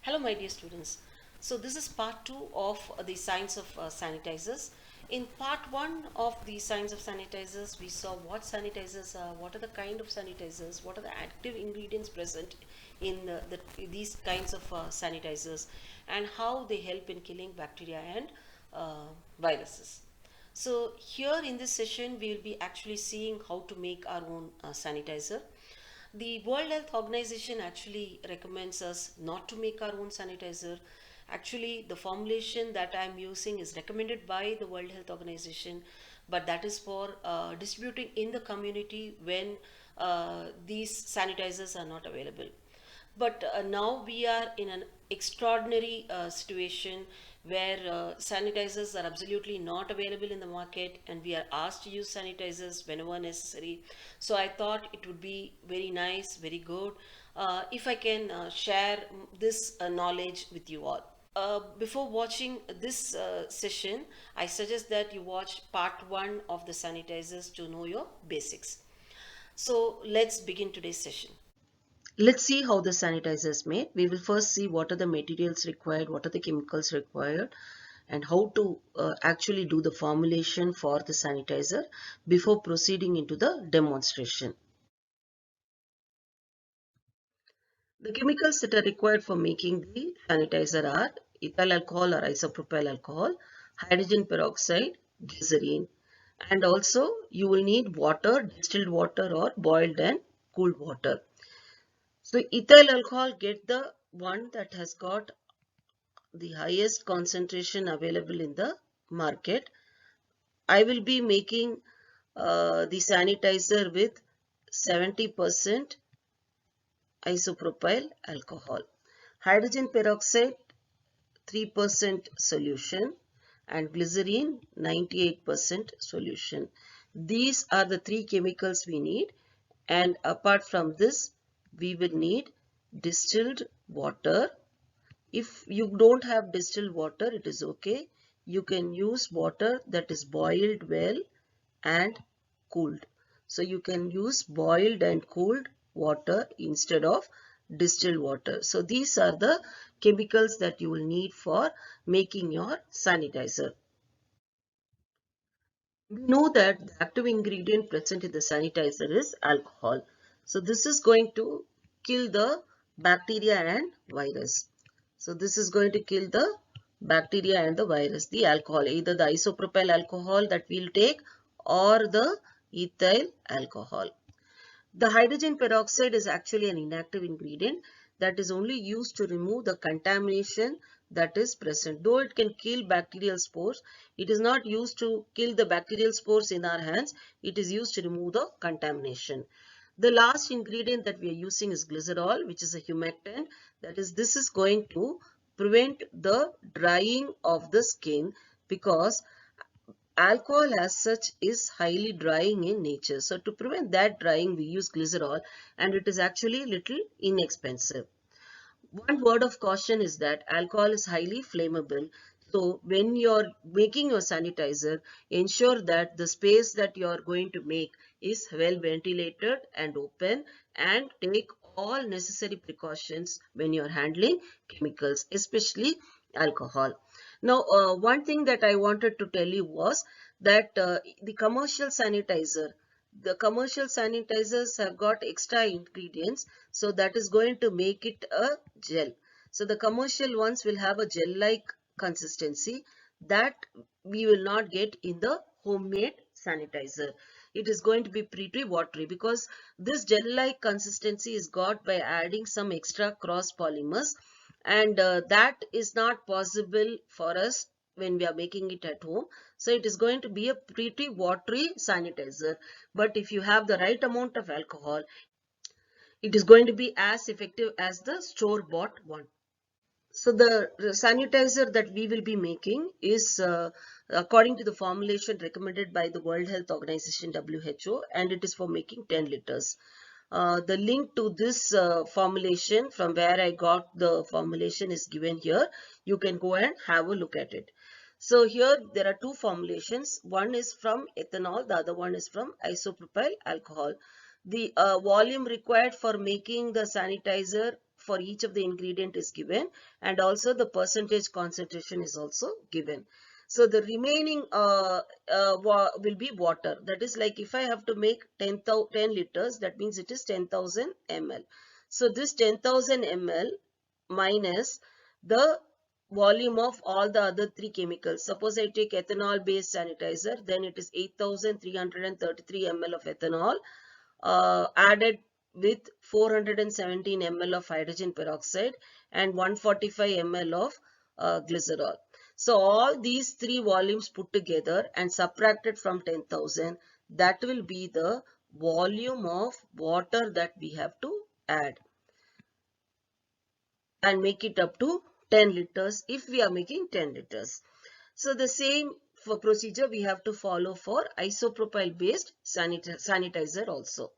Hello, my dear students. So, this is part 2 of the science of sanitizers. In part 1 of the science of sanitizers, we saw what sanitizers are, what are the kind of sanitizers, what are the active ingredients present in these kinds of sanitizers, and how they help in killing bacteria and viruses. So, here in this session, we will be actually seeing how to make our own sanitizer. The World Health Organization actually recommends us not to make our own sanitizer. Actually, the formulation that I am using is recommended by the World Health Organization, but that is for distributing in the community when these sanitizers are not available. But now we are in an extraordinary situation where sanitizers are absolutely not available in the market, and we are asked to use sanitizers whenever necessary. So I thought it would be very nice, very good, if I can share this knowledge with you all. Before watching this session, I suggest that you watch part 1 of the sanitizers to know your basics. So let's begin today's session. Let's see how the sanitizer is made. We will first see what are the materials required, what are the chemicals required, and how to actually do the formulation for the sanitizer before proceeding into the demonstration. The chemicals that are required for making the sanitizer are ethyl alcohol or isopropyl alcohol, hydrogen peroxide, glycerine, and also you will need water, distilled water or boiled and cooled water. So ethyl alcohol, get the one that has got the highest concentration available in the market. I will be making the sanitizer with 70% isopropyl alcohol. Hydrogen peroxide 3% solution and glycerine 98% solution. These are the three chemicals we need, and apart from this we will need distilled water. If you don't have distilled water, it is okay. You can use water that is boiled well and cooled. So you can use boiled and cooled water instead of distilled water. So these are the chemicals that you will need for making your sanitizer. We know that the active ingredient present in the sanitizer is alcohol. So this is going to kill the bacteria and virus. So this is going to kill the bacteria and the virus, the alcohol, either the isopropyl alcohol that we'll take or the ethyl alcohol. The hydrogen peroxide is actually an inactive ingredient that is only used to remove the contamination that is present. Though it can kill bacterial spores, it is not used to kill the bacterial spores in our hands. It is used to remove the contamination. The last ingredient that we are using is glycerol, which is a humectant. That is, this is going to prevent the drying of the skin, because alcohol as such is highly drying in nature. So to prevent that drying, we use glycerol, and it is actually little inexpensive. One word of caution is that alcohol is highly flammable. So when you're making your sanitizer, ensure that the space that you're going to make is well ventilated and open, and take all necessary precautions when you're handling chemicals, especially alcohol. Now, one thing that I wanted to tell you was that the commercial sanitizers have got extra ingredients, so that is going to make it a gel. So the commercial ones will have a gel-like consistency that we will not get in the homemade sanitizer. It is going to be pretty watery, because this gel-like consistency is got by adding some extra cross polymers, and that is not possible for us when we are making it at home. So it is going to be a pretty watery sanitizer, but if you have the right amount of alcohol, it is going to be as effective as the store bought one. So the sanitizer that we will be making is according to the formulation recommended by the World Health Organization, WHO, and it is for making 10 liters. The link to this formulation, from where I got the formulation, is given here. You can go and have a look at it. So here there are two formulations. One is from ethanol, the other one is from isopropyl alcohol. The volume required for making the sanitizer for each of the ingredient is given, and also the percentage concentration is also given. So the remaining will be water. That is, like if I have to make 10 liters, that means it is 10,000 ml. So this 10,000 ml minus the volume of all the other three chemicals. Suppose I take ethanol based sanitizer, then it is 8,333 ml of ethanol added with 417 ml of hydrogen peroxide and 145 ml of glycerol. So all these three volumes put together and subtracted from 10,000, that will be the volume of water that we have to add and make it up to 10 liters if we are making 10 liters. So the same for procedure we have to follow for isopropyl based sanitizer also.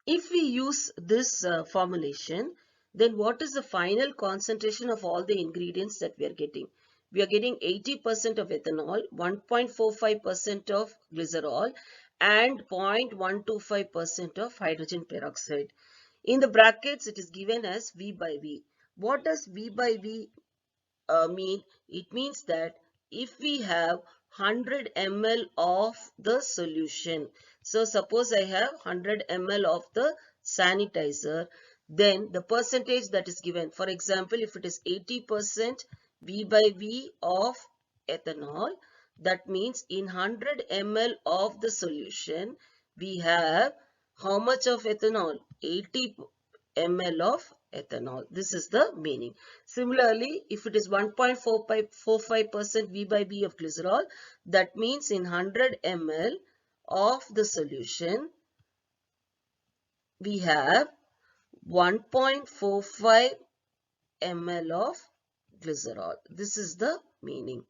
If we use this formulation, then what is the final concentration of all the ingredients that we are getting? We are getting 80% of ethanol, 1.45% of glycerol, and 0.125% of hydrogen peroxide. In the brackets, it is given as V by V. What does V by V mean? It means that if we have 100 ml of the solution, so suppose I have 100 ml of the sanitizer, then the percentage that is given, for example, if it is 80% V by V of ethanol, that means in 100 ml of the solution, we have how much of ethanol? 80 ml of ethanol. This is the meaning. Similarly, if it is 1.45% V by V of glycerol, that means in 100 ml of the solution, we have 1.45 ml of glycerol. This is the meaning.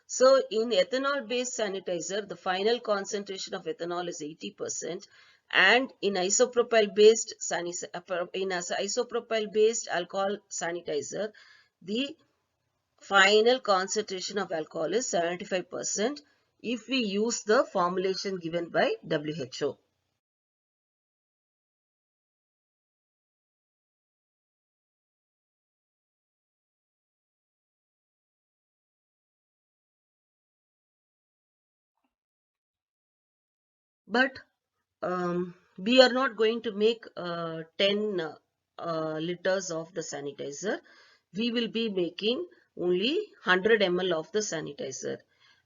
So in ethanol based sanitizer, the final concentration of ethanol is 80%, and in isopropyl based alcohol sanitizer, the final concentration of alcohol is 75% if we use the formulation given by WHO. But we are not going to make 10 liters of the sanitizer. We will be making only 100 ml of the sanitizer.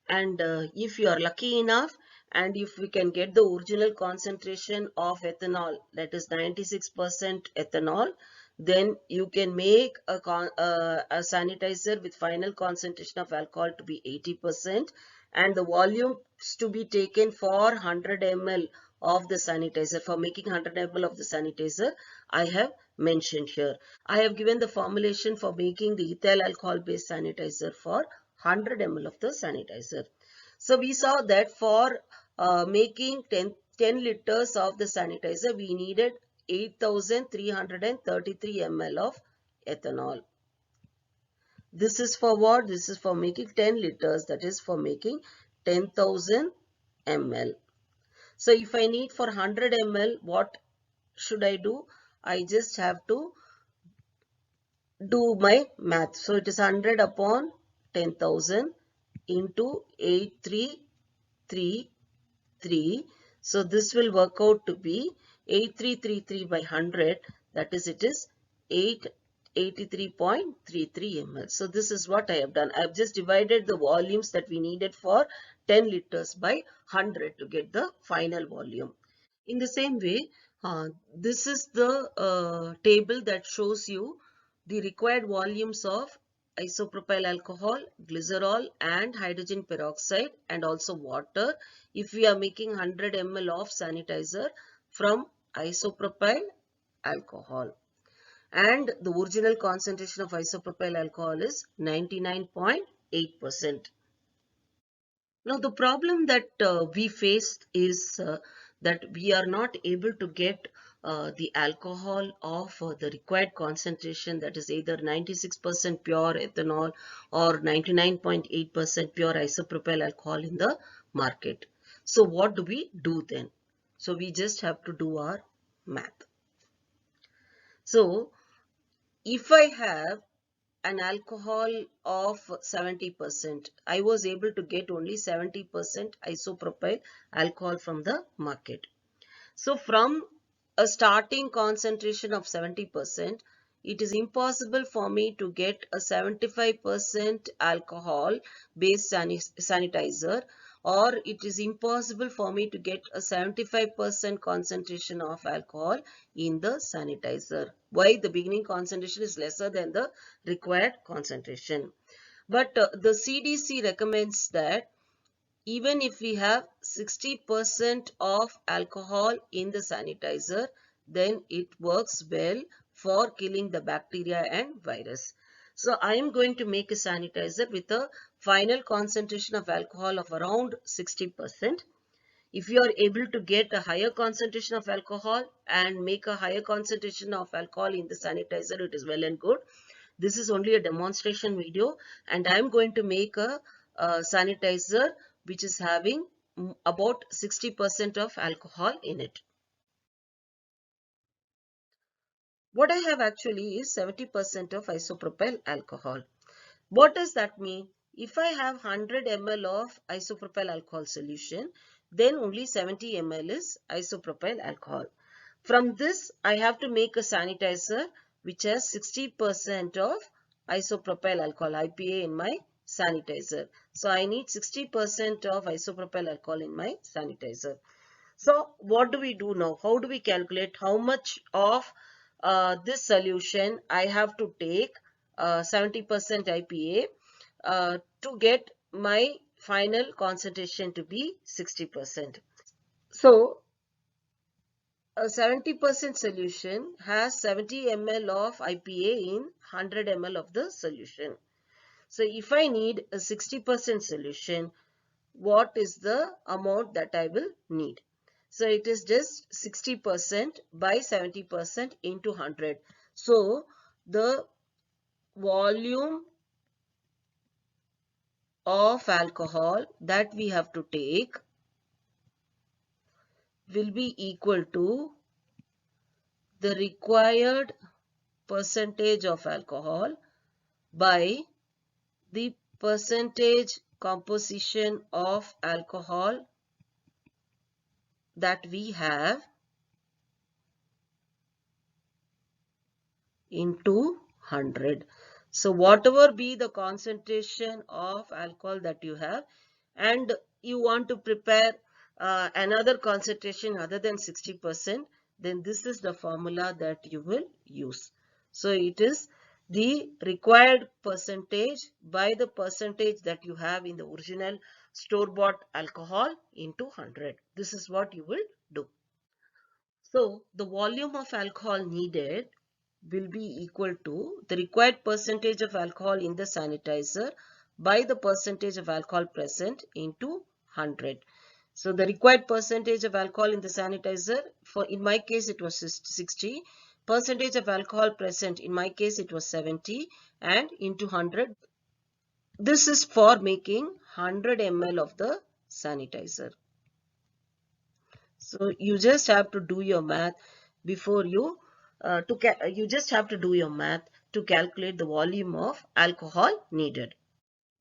And if you are lucky enough, and if we can get the original concentration of ethanol, that is 96% ethanol, then you can make a sanitizer with final concentration of alcohol to be 80%, and the volume to be taken for 100 ml of the sanitizer. For making 100 ml of the sanitizer, I have mentioned here. I have given the formulation for making the ethyl alcohol based sanitizer for 100 ml of the sanitizer. So we saw that for making 10 liters of the sanitizer, we needed 8,333 ml of ethanol. This is for what? This is for making 10 liters, that is for making 10,000 ml. So if I need for 100 ml, what should I do? I just have to do my math. So it is 100 upon 10,000 into 8333. So this will work out to be 8333 by 100. That is, it is 883.33 ml. So this is what I have done. I have just divided the volumes that we needed for 10 liters by 100 to get the final volume. In the same way, this is the table that shows you the required volumes of isopropyl alcohol, glycerol and hydrogen peroxide and also water if we are making 100 ml of sanitizer from isopropyl alcohol. And the original concentration of isopropyl alcohol is 99.8%. Now the problem that we face is that we are not able to get the alcohol of the required concentration, that is either 96% pure ethanol or 99.8% pure isopropyl alcohol in the market. So what do we do then? So we just have to do our math. So if I have an alcohol of 70%, I was able to get only 70% isopropyl alcohol from the market. So from a starting concentration of 70%, it is impossible for me to get a 75% alcohol based sanitizer, or it is impossible for me to get a 75% concentration of alcohol in the sanitizer. Why? The beginning concentration is lesser than the required concentration. But the CDC recommends that even if we have 60% of alcohol in the sanitizer, then it works well for killing the bacteria and virus. So I am going to make a sanitizer with a final concentration of alcohol of around 60%. If you are able to get a higher concentration of alcohol and make a higher concentration of alcohol in the sanitizer, it is well and good. This is only a demonstration video, and I am going to make a sanitizer which is having about 60% of alcohol in it. What I have actually is 70% of isopropyl alcohol. What does that mean? If I have 100 ml of isopropyl alcohol solution, then only 70 ml is isopropyl alcohol. From this, I have to make a sanitizer which has 60% of isopropyl alcohol, IPA, in my sanitizer. So I need 60% of isopropyl alcohol in my sanitizer. So what do we do now? How do we calculate how much of this solution I have to take 70% IPA to get my final concentration to be 60%. So a 70% solution has 70 ml of IPA in 100 ml of the solution. So if I need a 60% solution, what is the amount that I will need? So it is just 60% by 70% into 100. So the volume of alcohol that we have to take will be equal to the required percentage of alcohol by the percentage composition of alcohol that we have into 100. So whatever be the concentration of alcohol that you have, and you want to prepare another concentration other than 60%, then this is the formula that you will use. So it is the required percentage by the percentage that you have in the original store-bought alcohol into 100. This is what you will do. So the volume of alcohol needed will be equal to the required percentage of alcohol in the sanitizer by the percentage of alcohol present into 100. So the required percentage of alcohol in the sanitizer, for in my case it was 60, percentage of alcohol present in my case it was 70, and into 100. This is for making 100 ml of the sanitizer. So you just have to do your math before you you just have to do your math to calculate the volume of alcohol needed.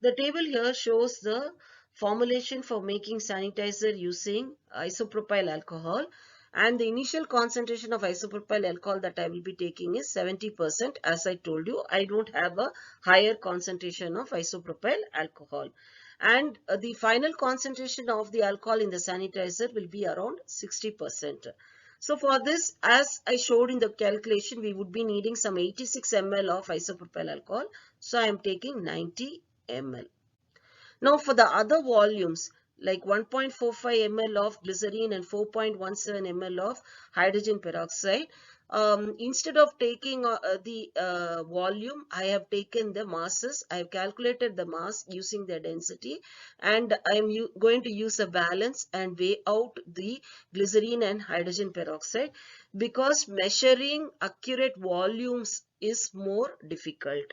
The table here shows the formulation for making sanitizer using isopropyl alcohol, and the initial concentration of isopropyl alcohol that I will be taking is 70%. As I told you, I don't have a higher concentration of isopropyl alcohol, and the final concentration of the alcohol in the sanitizer will be around 60%. So for this, as I showed in the calculation, we would be needing some 86 ml of isopropyl alcohol. So I am taking 90 ml. Now for the other volumes like 1.45 ml of glycerine and 4.17 ml of hydrogen peroxide, instead of taking the volume, I have taken the masses. I have calculated the mass using the density, and I am going to use a balance and weigh out the glycerine and hydrogen peroxide, because measuring accurate volumes is more difficult.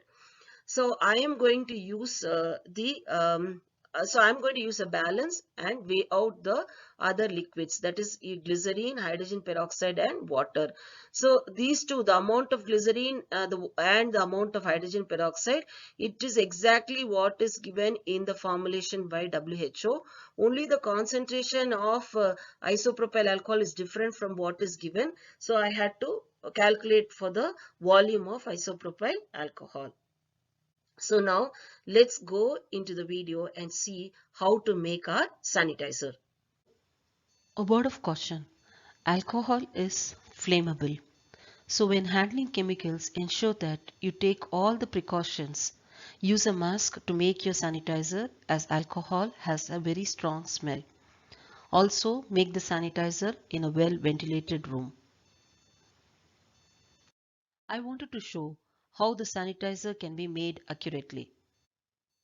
So I am going to use the so I'm going to use a balance and weigh out the other liquids, that is glycerine, hydrogen peroxide and water. So these two, the amount of glycerine and the amount of hydrogen peroxide, it is exactly what is given in the formulation by WHO. Only the concentration of isopropyl alcohol is different from what is given. So I had to calculate for the volume of isopropyl alcohol. So now let's go into the video and see how to make our sanitizer. A word of caution: alcohol is flammable. So when handling chemicals, ensure that you take all the precautions. Use a mask to make your sanitizer, as alcohol has a very strong smell. Also, make the sanitizer in a well ventilated room. I wanted to show how the sanitizer can be made accurately.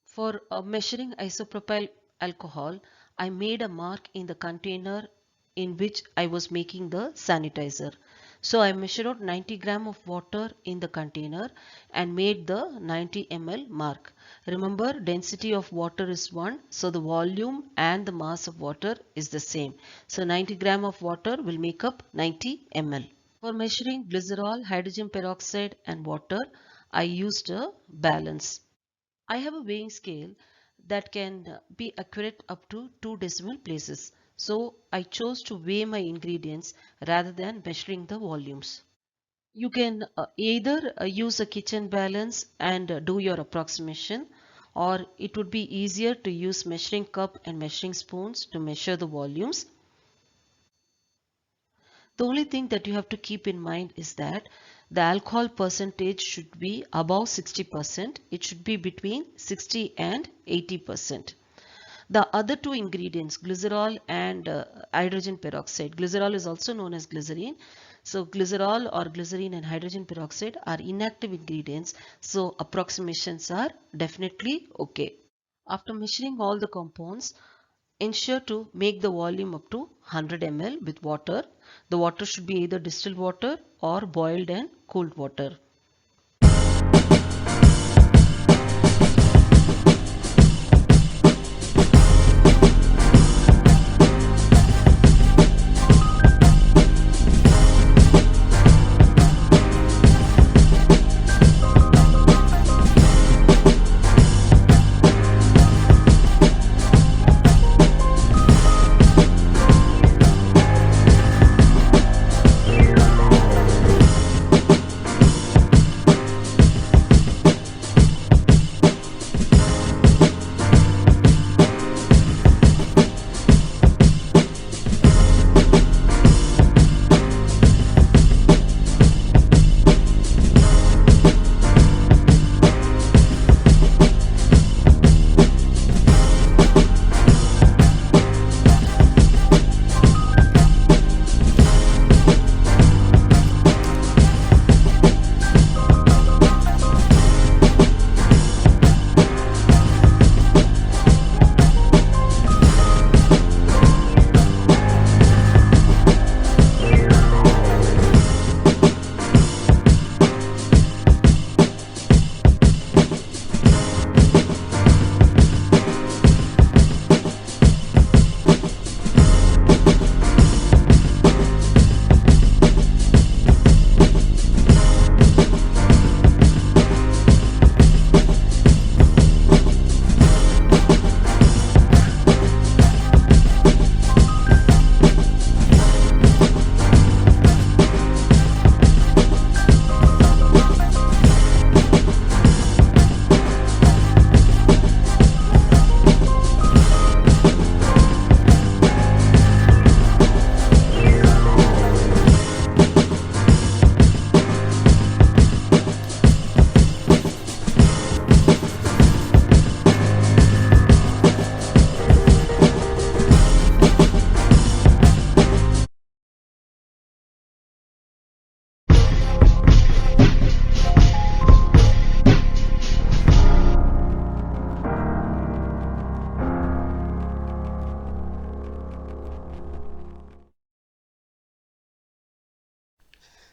For measuring isopropyl alcohol, I made a mark in the container in which I was making the sanitizer. So I measured out 90 gram of water in the container and made the 90 ml mark. Remember, density of water is 1, so the volume and the mass of water is the same. So 90 gram of water will make up 90 ml. For measuring glycerol, hydrogen peroxide and water, I used a balance. I have a weighing scale that can be accurate up to 2 decimal places. So I chose to weigh my ingredients rather than measuring the volumes. You can either use a kitchen balance and do your approximation, or it would be easier to use measuring cup and measuring spoons to measure the volumes. The only thing that you have to keep in mind is that the alcohol percentage should be above 60%. It should be between 60 and 80%. The other two ingredients, glycerol and hydrogen peroxide. Glycerol is also known as glycerine. So glycerol or glycerine and hydrogen peroxide are inactive ingredients. So approximations are definitely okay. After measuring all the compounds, ensure to make the volume up to 100 ml with water. The water should be either distilled water or boiled and cooled water.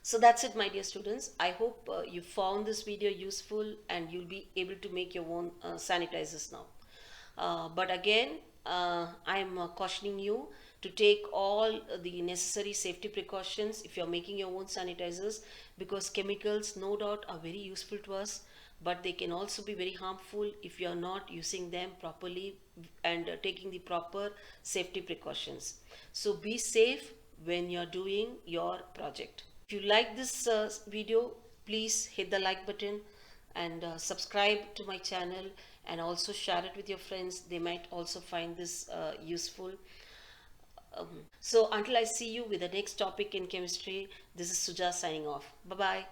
So that's it, my dear students. I hope you found this video useful and you'll be able to make your own sanitizers now. But again, I'm cautioning you to take all the necessary safety precautions if you're making your own sanitizers, because chemicals, no doubt, are very useful to us, but they can also be very harmful if you're not using them properly and taking the proper safety precautions. So be safe when you're doing your project. If you like this video, please hit the like button and subscribe to my channel, and also share it with your friends. They might also find this useful. So until I see you with the next topic in chemistry, this is Suja signing off. Bye bye.